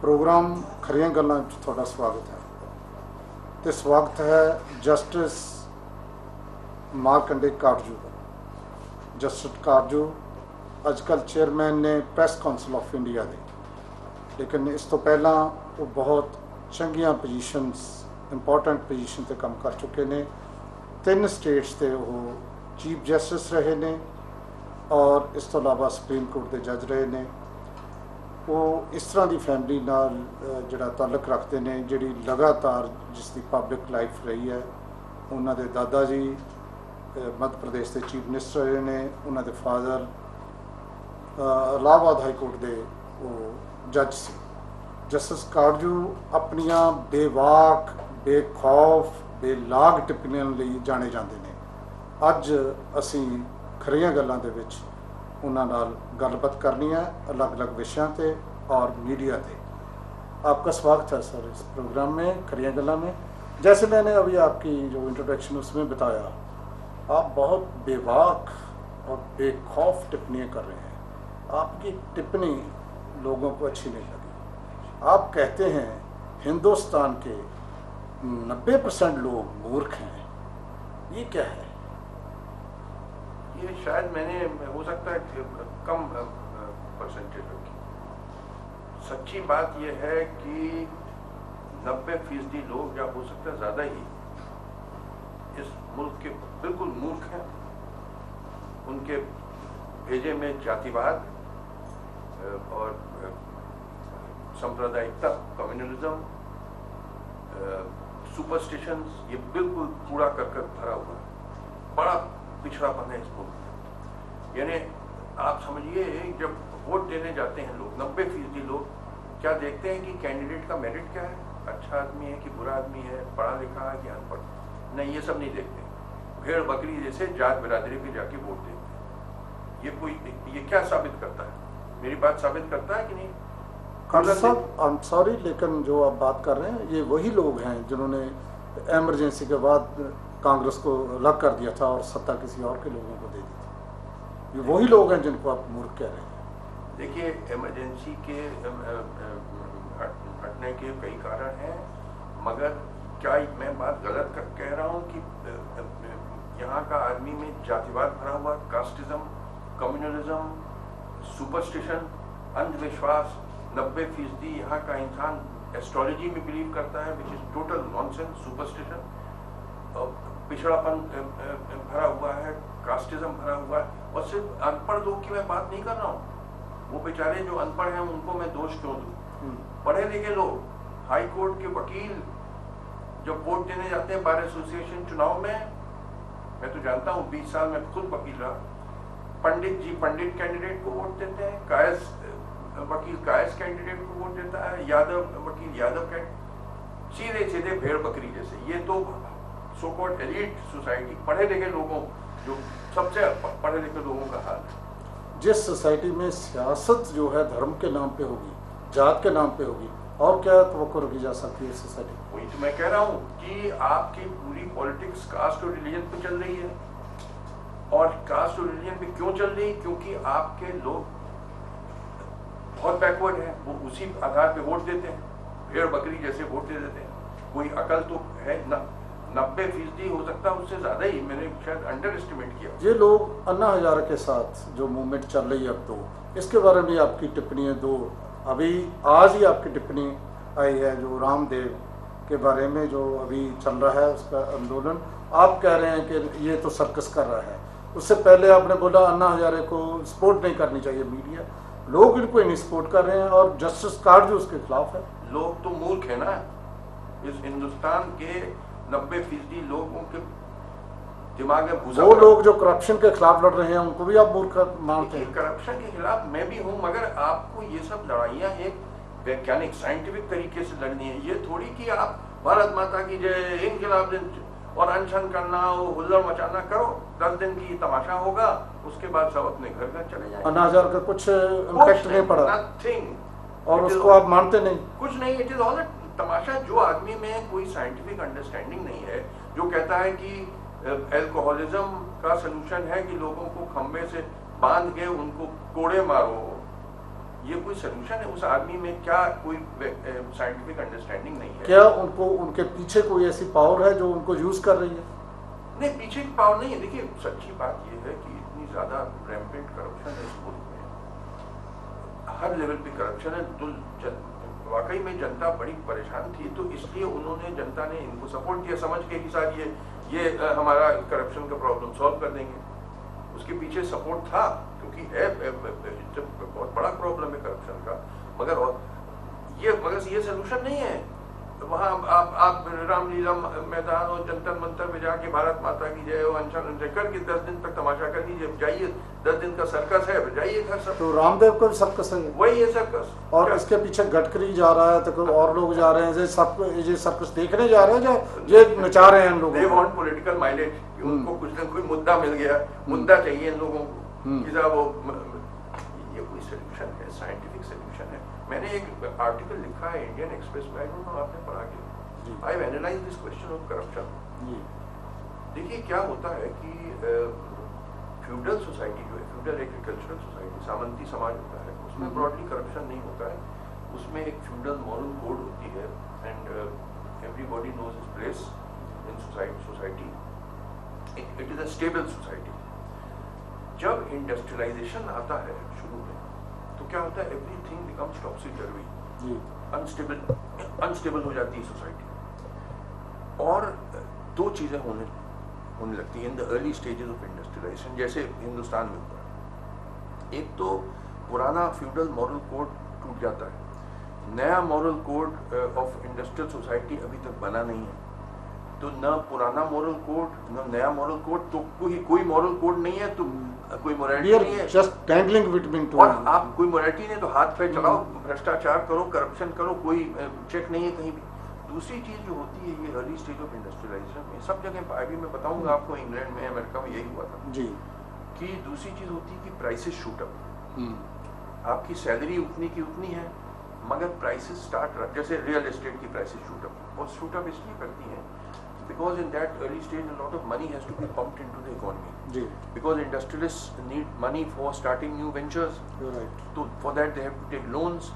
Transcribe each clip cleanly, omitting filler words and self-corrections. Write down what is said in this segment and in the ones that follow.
Programme खरियां गल्लां च तुहाडा स्वागत है ते स्वागत है जस्टिस मार्कंडे काटजू का। जस्टिस काटजू अजकल चेयरमैन ने प्रेस काउंसिल ऑफ इंडिया दे, लेकिन इस तो पहला वो बहुत चंगियां पोजीशनस इंपॉर्टेंट पोजीशन ते काम कर चुके ने। 3 स्टेट्स ते वो चीफ जस्टिस रहे ने और इस तो इलावा सुप्रीम कोर्ट के जज रहे ने। वो इस तरह की फैमिली नाल जिहड़ा ताल्लुक रखते हैं जिहड़ी लगातार जिसकी पब्लिक लाइफ रही है। उन्होंने दादा जी मध्य प्रदेश के चीफ मिनिस्टर रहे ने, उन्होंने फादर इलाहाबाद हाई कोर्ट के वो जज से। जस्टिस काटजू अपनिया बेवाक बेखौफ बेलाग टिप्पणियों लिए जाने जाते हैं। अज असी खरियां गल्लां दे विच उन्हां नाल गलबात करनी है अलग अलग विषयों पे और मीडिया पे। आपका स्वागत है सर इस प्रोग्राम में खरियां गल्लां में। जैसे मैंने अभी आपकी जो इंट्रोडक्शन उसमें बताया, आप बहुत बेबाक और बेखौफ टिप्पणियाँ कर रहे हैं। आपकी टिप्पणी लोगों को अच्छी नहीं लगी। आप कहते हैं हिंदुस्तान के 90% लोग मूर्ख हैं। ये क्या है? ये शायद मैंने हो सकता है कम परसेंटेज होगी। सच्ची बात यह है कि 90% लोग, या हो सकता है ज़्यादा ही, इस मुल्क के बिल्कुल मूर्ख हैं। उनके भेजे में जातिवाद और सांप्रदायिकता, कम्युनलिज्म, सुपरस्टिशंस, ये बिल्कुल कूड़ा करकट भरा हुआ है। बड़ा पिछड़ापन है इस मुल्क में। यानी आप समझिए, जब वोट देने जाते हैं लोग, 90% लोग क्या देखते हैं कि कैंडिडेट का मेरिट क्या है, अच्छा आदमी है कि बुरा आदमी है, पढ़ा लिखा है कि अनपढ़। नहीं, ये सब नहीं देखते। भेड़ बकरी जैसे जात बिरादरी पे जाके वोट देते हैं। ये क्या साबित करता है? मेरी बात साबित करता है कि नहीं? आई एम सॉरी, लेकिन जो आप बात कर रहे हैं ये वही लोग हैं जिन्होंने एमरजेंसी के बाद कांग्रेस को अलग कर दिया था और सत्ता किसी और के लोगों को दे दी थी। ये वही लोग हैं जिनको आप मूर्ख कह रहे हैं। देखिए, इमरजेंसी के हटने के कई कारण हैं, मगर क्या मैं बात गलत कह रहा हूँ कि यहाँ का आदमी में जातिवाद भरा हुआ, कास्टिज्म, कम्युनलिज्म, सुपरस्टिशन, अंधविश्वास। 90% यहाँ का इंसान एस्ट्रोलॉजी में बिलीव करता है, which is total nonsense, superstition. पिछड़ापन भरा हुआ है, कास्टिज्म भरा हुआ है। और सिर्फ अनपढ़ लोग की मैं बात नहीं कर रहा हूँ। वो बेचारे जो अनपढ़ हैं उनको मैं दोष क्यों दूँ? पढ़े लिखे लोग, हाई कोर्ट के वकील, जब वोट देने जाते हैं बार एसोसिएशन चुनाव में, मैं तो जानता हूँ, 20 साल में खुद वकील रहा। पंडित जी पंडित कैंडिडेट को वोट देते हैं, कायस वकील कायस कैंडिडेट को वोट देता है, यादव वकील यादव कैंडिडेट, सीधे सीधे भेड़ बकरी जैसे। ये तो सो कॉल्ड एलीट सोसाइटी, पढ़े लिखे लोगों, जो सबसे पढ़े लिखे लोगों का हाल है। जिस सोसाइटी में सियासत जो है धर्म के नाम पे होगी, जात के नाम पे होगी, और क्या तवक्को रखी जा सकती है सोसाइटी? वही तो मैं कह रहा हूँ कि आपकी पूरी पॉलिटिक्स कास्ट और रिलीजन पे चल रही है। और कास्ट और रिलीजन पे क्यों चल रही? क्योंकि आपके लोग बहुत बैकवर्ड हैं, वो उसी आधार पे वोट देते हैं, भेड़ बकरी जैसे वोट दे देते हैं। कोई अकल तो है ना? 90% हो सकता है उससे ज्यादा ही, मैंने शायद अंडर एस्टिमेट किया। ये लोग अन्ना हजारे के साथ जो मूवमेंट चल रही है अब, तो इसके बारे में आपकी टिप्पणी दो। अभी आज ही आपकी टिप्पणी आई है जो रामदेव के बारे में जो अभी चल रहा है उसका आंदोलन। आप कह रहे हैं कि ये तो सर्कस कर रहा है। उससे पहले आपने बोला अन्ना हजारे को सपोर्ट नहीं करनी चाहिए मीडिया। लोग इनको नहीं सपोर्ट कर रहे हैं और जस्टिस काटजू उसके खिलाफ है। लोग तो मूर्ख है ना। इस हिंदुस्तान के 90% लोगों के दिमाग में घुसा। वो लोग जो करप्शन के खिलाफ लड़ रहे हैं उनको भी आप मूर्ख मानते हैं? करप्शन के खिलाफ मैं भी हूँ, मगर आपको ये सब लड़ाइयाँ एक वैज्ञानिक साइंटिफिक तरीके से लड़नी है। ये थोड़ी कि आप भारत माता की जय, इनकलाब दिन और अनशन करना, हुल्लड़ मचाना करो। 10 दिन की तमाशा होगा, उसके बाद सब अपने घर घर चले जाएंगे। अन्ना हजारे का कुछ इम्पैक्ट नहीं पड़ा, नथिंग। और उसको आप मानते नहीं? कुछ नहीं, इट इज ऑल तमाशा। जो आदमी में कोई साइंटिफिक अंडरस्टैंडिंग नहीं है, जो कहता है कि एल्कोहलिज्म का सलूशन है कि लोगों को खंबे से बांध के उनको कोड़े मारो, ये कोई सोल्यूशन है? उस आदमी में क्या कोई साइंटिफिक अंडरस्टैंडिंग नहीं है? क्या उनको उनके पीछे कोई ऐसी पावर है जो उनको यूज कर रही है? नहीं, पीछे की पावर नहीं है। देखिए, सच्ची बात ये है कि इतनी ज्यादा रैम्पेंट करप्शन है इस मुल्क में, हर लेवल पे करप्शन है। तो वाकई में जनता बड़ी परेशान थी, तो इसलिए उन्होंने, जनता ने इनको सपोर्ट किया, समझ के कि साथ ये हमारा करप्शन का प्रॉब्लम सॉल्व कर देंगे। उसके पीछे सपोर्ट था, क्योंकि जब बहुत बड़ा प्रॉब्लम है करप्शन का। मगर ये सोल्यूशन नहीं है। वहाँ आप रामलीला मैदान और जंतर मंतर में जाके भारत माता की जय और अनशन करके 10 दिन तक तमाशा कर लीजिए। जाइए, 10 दिन का सर्कस है, जाइए घर सब। तो रामदेव का भी सर्कस है, वही है सर्कस। और इसके पीछे गडकरी जा रहा है, तो और लोग जा रहे हैं, ये सर्कस देखने जा रहे हैं, जो ये नचा रहे हैं इन लोगों को। They want political mileage, उनको कुछ न कोई मुद्दा मिल गया, मुद्दा चाहिए इन लोगों को कि साहब वो ये कोई सोल्यूशन है, साइंटिफिक सोल्यूशन है। मैंने एक आर्टिकल लिखा है इंडियन एक्सप्रेस में, आई डोंट नो आपने पढ़ा कि I have analysed this question of corruption. देखिए क्या होता है कि फ्यूडल सोसाइटी जो है, फ्यूडल एग्रीकल्चरल सोसाइटी, सामंती समाज होता है, उसमें ब्रॉडली करप्शन नहीं होता है। उसमें एक फ्यूडल मॉरल कोड होती है, and everybody knows his place in society. It is a stable society. जब इंडस्ट्रियलाइजेशन आता है शुरू में, तो क्या होता है, everything becomes topsy turvy, unstable हो जाती है सोसाइटी। और दो चीजें होने लगती है in the early stages of industrialisation, जैसे हिंदुस्तान में हुआ है। एक तो पुराना फ्यूडल मॉरल कोड टूट जाता है, नया moral code of industrial society अभी तक बना नहीं है। तो न पुराना मॉरल कोड न नया मॉरल कोड, तो कोई मॉरल कोड नहीं है, तो कोई मोरालिटी नहीं है, जस्ट डैंगलिंग बिटवीन टू। और आप कोई मोरालिटी नहीं, तो हाथ पे चलाओ, भ्रष्टाचार करो, करप्शन करो, कोई चेक नहीं है कहीं भी। दूसरी चीज जो होती है, ये अर्ली स्टेज ऑफ इंडस्ट्रियलाइजेशन में सब जगह, अभी मैं बताऊंगा आपको, इंग्लैंड में, अमेरिका में यही हुआ था जी, कि दूसरी चीज होती है कि प्राइसेस शूट अप। आपकी सैलरी उतनी की उतनी है, मगर प्राइसेस स्टार्ट, जैसे रियल एस्टेट की प्राइसेस शूट अप, और शूट अप इसलिए करती हैं because in that early stage a lot of money has to be pumped into the economy, because industrialists need money for starting new ventures. You're right. So for that they have to take loans.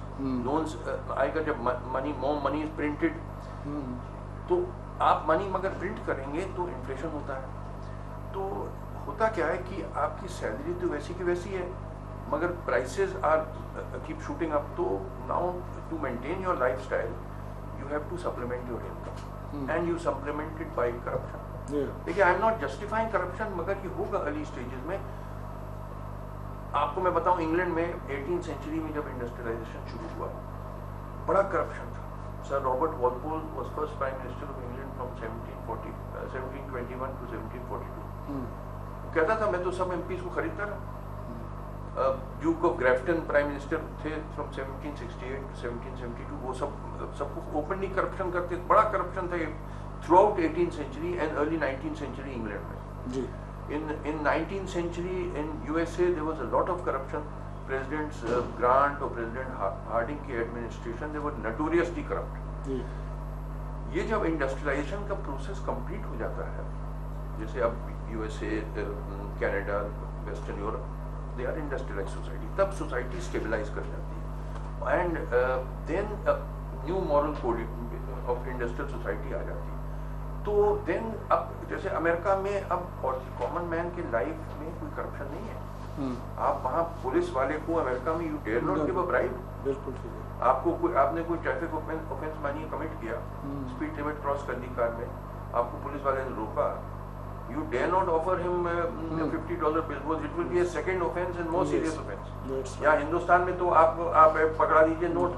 Loans आएगा जब more money is printed, तो आप money मगर print करेंगे तो inflation होता है। तो होता क्या है कि आपकी सैलरी तो वैसी की वैसी है, मगर prices are keep shooting up. तो now to maintain your lifestyle you have to supplement your income, and you supplement it by corruption. देखिए, I am not justifying corruption, मगर ये होगा अर्ली स्टेजेस में। आपको मैं बताऊं, इंग्लैंड में 18th सेंचुरी में जब इंडस्ट्रियलाइजेशन शुरू हुआ, बड़ा करप्शन था। Sir Robert Walpole was first prime minister of England from 1721 to 1742। कहता था मैं तो सब एमपीज को खरीदता रहा। ड्यूक ऑफ ग्रेफ्टन प्राइम मिनिस्टर थे फ्रॉम 1768 to 1772, वो सबको ओपनली करप्शन करते, बड़ा करप्शन था throughout 18th century and early 19th century England में जी। in 19th century in USA there was a lot of corruption. Presidents Grant और President Harding की administration, they were notoriously corrupt। ये जब industrialisation का process complete हो जाता है, जैसे अब USA, Canada, western Europe, they are industrialized society, तब सोसाइटी स्टेबलाइज कर जाती है, and then new moral code of industrial society आ जाती है। तो देन अब जैसे अमेरिका में अब कॉमन मैन के लाइफ में कोई करप्शन नहीं है। आप वहाँ पुलिस वाले को अमेरिका में you dare not give a bribe. बिल्कुल ठीक है। आपने कोई ट्रैफिक ऑफेंस मानिए कमिट किया, स्पीड लिमिट क्रॉस कर दी कार में, आपको पुलिस वाले ने रोका, you dare not offer him $50 bill, it will be a second offense and more serious offense। यहाँ हिंदुस्तान में तो आप पकड़ा दीजिए, नोट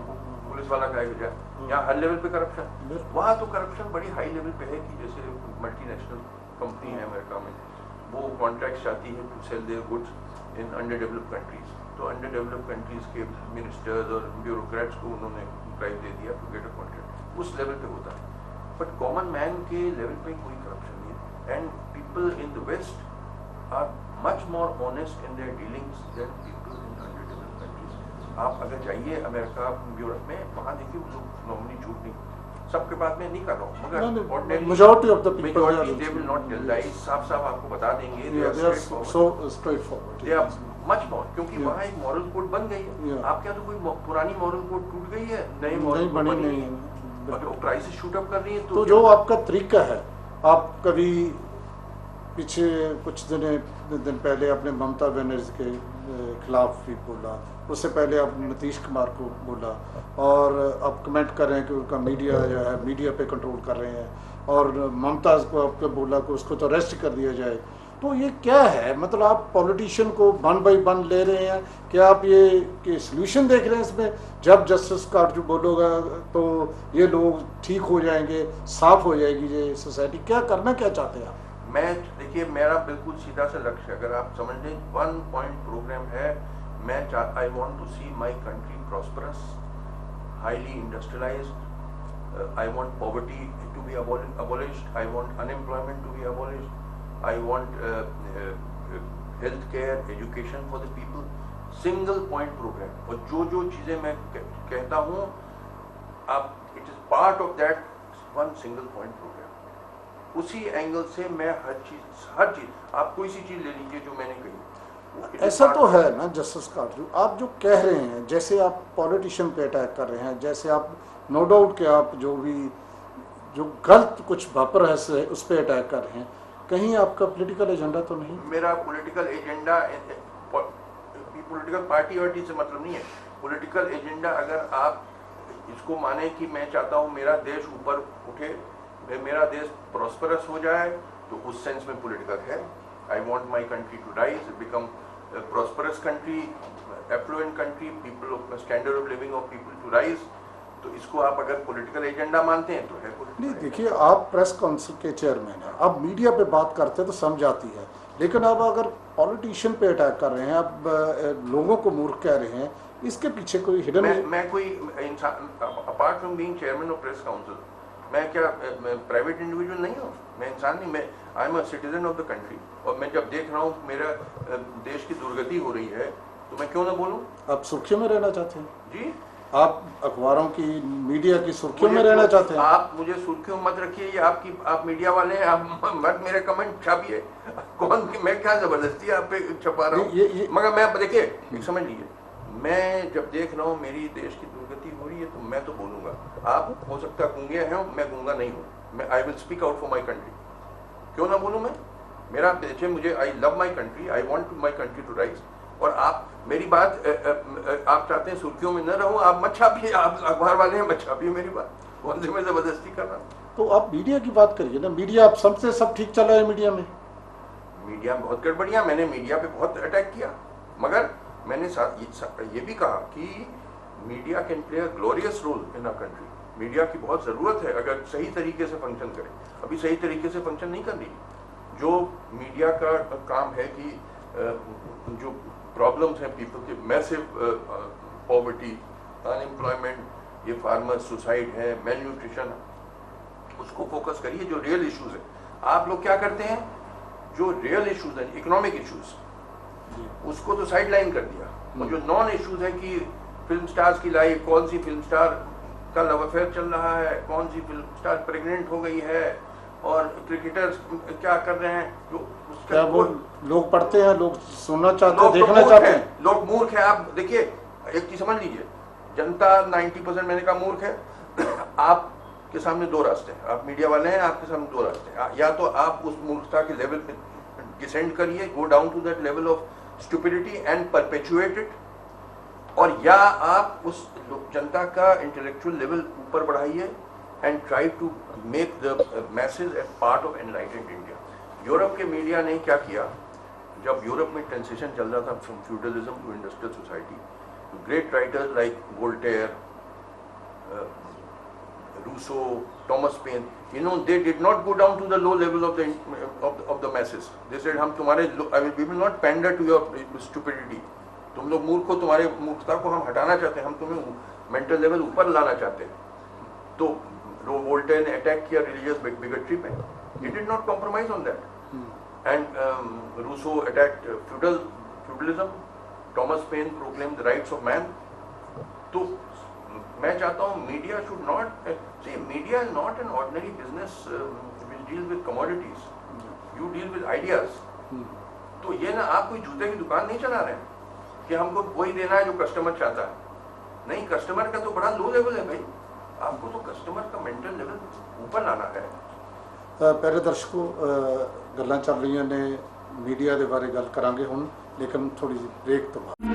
पुलिस वाला का जाए। यहाँ हर लेवल पे करप्शन, वहाँ तो करप्शन बड़ी हाई लेवल पे है कि जैसे मल्टीनेशनल कंपनी है अमेरिका में, वो कॉन्ट्रैक्ट चाहती है to sell their goods in underdeveloped countries, तो अंडर डेवलप्ड कंट्रीज के मिनिस्टर्स और ब्यूरोक्रेट्स को उन्होंने प्राइस दे दिया टू गेट अ कॉन्ट्रैक्ट, उस लेवल पे होता है। बट कॉमन मैन के लेवल पे कोई करप्शन नहीं है, and people in the West are much more honest in their dealings than people in underdeveloped countries। आप अगर जाइए अमेरिका, यूरोप में, वहाँ देखिए वो लोग नॉर्मली झूठ नहीं, सबके बात में नहीं कर रहा हूँ, मगर majority of the people they will not tell lies, साफ साफ आपको बता देंगे, they are so straightforward. they are much more, क्योंकि वहाँ एक मॉरल कोड बन गई है। आपके यहाँ तो कोई पुरानी मॉरल कोड टूट गई है, नई मॉरल कोड बनी नहीं है, और प्राइसेस शूट अप कर रही है। तो जो आपका तरीका है, आप कभी पीछे कुछ दिन पहले आपने ममता बनर्जी के खिलाफ भी बोला, उससे पहले आप नीतीश कुमार को बोला, और आप कमेंट कर रहे हैं कि उनका मीडिया जो है मीडिया पे कंट्रोल कर रहे हैं, और ममता को आपको बोला कि उसको तो अरेस्ट कर दिया जाए। तो ये क्या है, मतलब आप पॉलिटिशियन को वन बाई वन ले रहे हैं, क्या आप ये कि सोल्यूशन देख रहे हैं इसमें? जब जस्टिस कार्जू बोलोगा तो ये लोग ठीक हो जाएंगे, साफ हो जाएगी ये सोसाइटी, क्या करना क्या चाहते हैं आप? मैं देखिए, मेरा बिल्कुल सीधा सा लक्ष्य, अगर आप समझ लें 1 पॉइंट प्रोग्राम है, मैं I want to see my country prosperous, highly industrialised, I want poverty to be abolished, I want unemployment to be abolished, I want health care, education for the people, single point programme. और जो जो चीजें मैं कहता हूँ, आप it is part of that one single point programme. उसी angle से मैं हर चीज आप कोई सी चीज ले लीजिए जो मैंने कही। ऐसा तो है ना जस्टिस कार्जू, आप जो कह रहे हैं, जैसे आप पॉलिटिशियन पे अटैक कर रहे हैं, जैसे आप नो डाउट कि आप जो गलत कुछ वापर है उस पर अटैक कर रहे हैं, कहीं आपका पॉलिटिकल एजेंडा तो नहीं? मेरा पॉलिटिकल एजेंडा पॉलिटिकल पार्टी वार्टी से मतलब नहीं है। पॉलिटिकल एजेंडा, अगर आप इसको माने कि मैं चाहता हूँ मेरा देश ऊपर उठे, मेरा देश प्रॉस्परस हो जाए, तो उस सेंस में पॉलिटिकल है। I want my country to rise, become prosperous country, affluent country, people standard of living of people to rise. तो इसको आप अगर पॉलिटिकल एजेंडा मानते हैं तो है पॉलिटिकल। नहीं, देखिए, आप प्रेस काउंसिल के चेयरमैन हैं, आप मीडिया पे बात करते हैं तो समझ आती है, लेकिन अब अगर पॉलिटिशियन पे अटैक कर रहे हैं, अब लोगों को मूर्ख कह रहे हैं, इसके पीछे कोई हिडन? मैं कोई इंसान, apart from being chairman of press council, मैं क्या प्राइवेट इंडिविजुअल नहीं हूँ? मैं इंसान नहीं, मैं I am a citizen of the country. और मैं जब देख रहा हूँ मेरा देश की दुर्गति हो रही है, तो मैं क्यों ना बोलूँ? आप सुर्खियों में रहना चाहते हैं जी? आप अखबारों की, मीडिया की सुर्खियों में रहना चाहते हैं? आप मुझे सुर्खियों मत रखिए, ये आप मीडिया वाले हैं, आप मत मेरे कमेंट छापिए। कौन, मैं क्या जबरदस्ती आप पे छपा रहा हूँ? मगर मैं देखिए, समझ लीजिए, मैं जब देख रहा हूँ मेरी देश की दुर्गति हो रही है, तो मैं तो बोलूंगा। आप हो सकता है गूंगे हैं, मैं गूंगा नहीं हूँ, मैं I will speak out for my country. क्यों ना बोलूँ मैं? मेरा देखिए, मुझे I love my country, I want my country to rise. और आप मेरी बात आप चाहते हैं सुर्खियों में न रहूं, आप मत छापिए, आप अखबार वाले हैं, मत छापिए मेरी बात। कौन से मैं जबरदस्ती कर रहा हूँ? तो आप मीडिया की बात करिए ना, मीडिया आप सबसे सब ठीक चल रहा है मीडिया में? मीडिया में बहुत गड़बड़ियां, मैंने मीडिया पे बहुत अटैक किया, मगर मैंने ये भी कहा कि media can play a glorious role in a country. Media की बहुत ज़रूरत है अगर सही तरीके से फंक्शन करे। अभी सही तरीके से फंक्शन नहीं कर रही। जो मीडिया का काम है कि जो प्रॉब्लम्स हैं पीपल के, मैसिव पॉवर्टी, अनएम्प्लॉयमेंट, ये फार्मर्स सुसाइड है, मेल न्यूट्रिशन, उसको फोकस करिए, जो रियल इश्यूज है। आप लोग क्या करते हैं, जो रियल इश्यूज हैं, इकोनॉमिक इश्यूज, उसको तो साइड लाइन कर दिया, और जो नॉन इश्यूज है कि फिल्म स्टार्स की लाइफ, कौन सी फिल्म स्टार का लव अफेयर चल रहा है, कौन सी फिल्म स्टार प्रेग्नेंट हो गई है, और क्रिकेटर्स क्या कर रहे हैं, जो क्या वो लोग पढ़ते हैं, लोग सुनना चाहते हैं, देखना चाहते हैं। लोग मूर्ख हैं। आप देखिए, एक चीज समझ लीजिए, जनता 90% मैंने कहा मूर्ख है। आपके सामने दो रास्ते हैं, आप मीडिया वाले हैं, आपके सामने दो रास्ते हैं। या तो आप उस मूर्खता के लेवल पे डिसेंड करिए, go down to that level of stupidity and perpetuate it, और या आप उस जनता का इंटेलेक्चुअल लेवल ऊपर बढ़ाइए and try to make the message a part of enlightened India. Europe के मीडिया ने क्या किया, जब यूरोप में ट्रांजिशन चल रहा था from feudalism to industrial society, great writers like Voltaire, Rousseau, Thomas Paine, they did not go down to the low level of the masses. They said, हम तुम्हारे, we will not pander to your stupidity. तुम लोग मूर्ख हो, तुम्हारे मूर्खता को हम हटाना चाहते हैं, हम तुम्हें मेंटल लेवल ऊपर लाना चाहते हैं। तो वोल्टेयर ने अटैक किया रिलीजियस बिगटरी पे, he did not compromise on that. And Rousseau attacked feudalism, Thomas Paine proclaimed the rights of man. तो मैं चाहता हूँ media should not see, media is not an ordinary business which deal with commodities, you deal with ideas. तो ये ना, आप कोई जूते की दुकान नहीं चला रहे हैं कि हमको वही देना है जो कस्टमर चाहता है। नहीं, कस्टमर का तो बड़ा लो लेवल है भाई, आपको तो कस्टमर का मेंटल लेवल ऊपर लाना है। प्यारे दर्शकों, ਗੱਲਾਂ ਚੱਲ ਰਹੀਆਂ ਨੇ ਮੀਡੀਆ ਦੇ ਬਾਰੇ ਗੱਲ ਕਰਾਂਗੇ ਹੁਣ, ਲੇਕਿन ਥੋੜੀ ਜਿਹੀ ਬ੍ਰੇਕ ਤੋਂ ਬਾਅਦ।